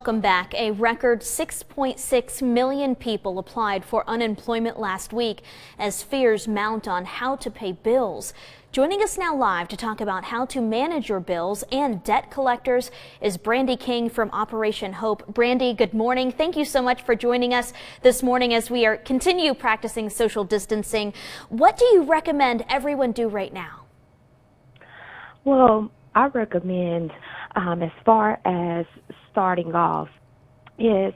Welcome back. A record 6.6 million people applied for unemployment last week as fears mount on how to pay bills. Joining us now live to talk about how to manage your bills and debt collectors is Brandy King from Operation Hope. Brandy, good morning. Thank you so much for joining us this morning as we continue practicing social distancing. What do you recommend everyone do right now? Well, I recommend, as far as starting off, is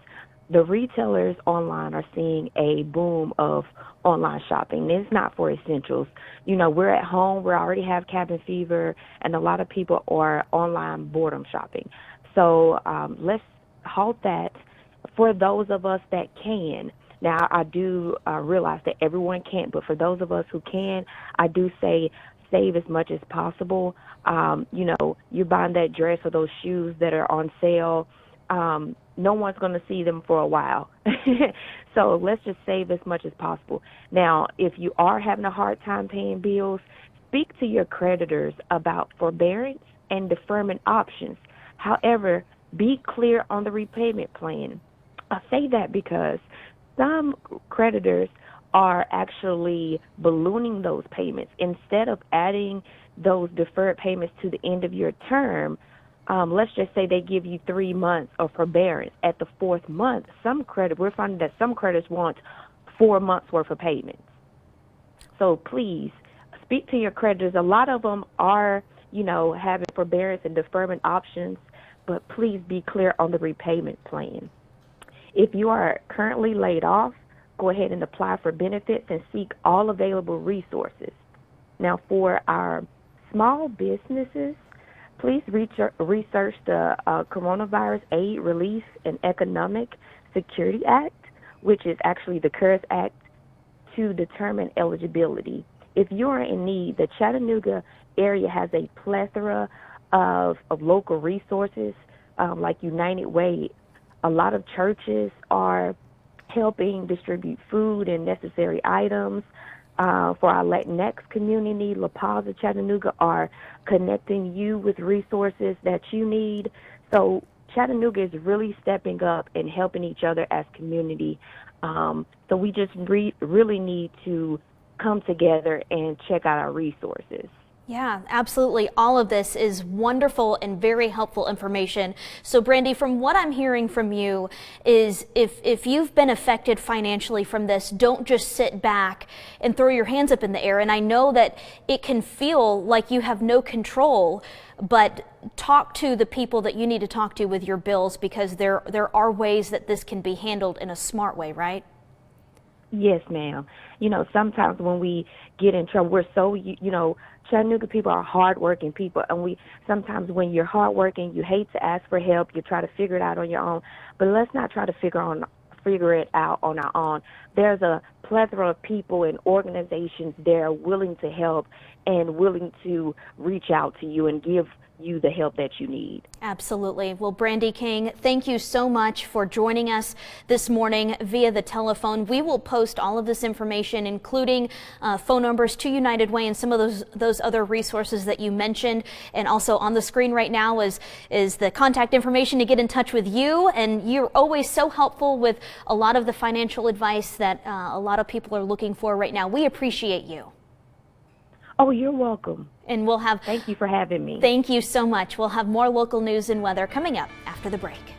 the retailers online are seeing a boom of online shopping. It's not for essentials. You know, we're at home, we already have cabin fever, and a lot of people are online boredom shopping. So let's halt that for those of us that can. Now, I do realize that everyone can't, but for those of us who can, I do say save as much as possible. You know, you're buying that dress or those shoes that are on sale. No one's going to see them for a while. So let's just save as much as possible. Now, if you are having a hard time paying bills, speak to your creditors about forbearance and deferment options. However, be clear on the repayment plan. I say that because some creditors are actually ballooning those payments. Instead of adding those deferred payments to the end of your term, let's just say they give you 3 months of forbearance. At the 4th month, we're finding that some creditors want 4 months worth of payments. So please speak to your creditors. A lot of them are, you know, having forbearance and deferment options, but please be clear on the repayment plan. If you are currently laid off, go ahead and apply for benefits and seek all available resources. Now, for our small businesses, please research the Coronavirus Aid, Relief, and Economic Security Act, which is actually the CARES Act, to determine eligibility. If you are in need, the Chattanooga area has a plethora of local resources, like United Way. A lot of churches are helping distribute food and necessary items. For our Latinx community, La Paz and Chattanooga are connecting you with resources that you need. So Chattanooga is really stepping up and helping each other as community. So we just really need to come together and check out our resources. Yeah, absolutely. All of this is wonderful and very helpful information. So Brandy, from what I'm hearing from you is if you've been affected financially from this, don't just sit back and throw your hands up in the air. And I know that it can feel like you have no control, but talk to the people that you need to talk to with your bills, because there are ways that this can be handled in a smart way, right? Yes, ma'am. You know, sometimes when we get in trouble, we're so, you know, Chattanooga people are hardworking people, and sometimes when you're hardworking, you hate to ask for help. You try to figure it out on your own, but let's not try to figure it out on our own. There's a plethora of people and organizations there willing to help and willing to reach out to you and give you the help that you need. Absolutely. Well, Brandy King, thank you so much for joining us this morning via the telephone. We will post all of this information, including phone numbers to United Way and some of those other resources that you mentioned. And also on the screen right now is the contact information to get in touch with you. And you're always so helpful with a lot of the financial advice that a lot of people are looking for right now. We appreciate you. Oh, you're welcome. And we'll have. Thank you for having me. Thank you so much. We'll have more local news and weather coming up after the break.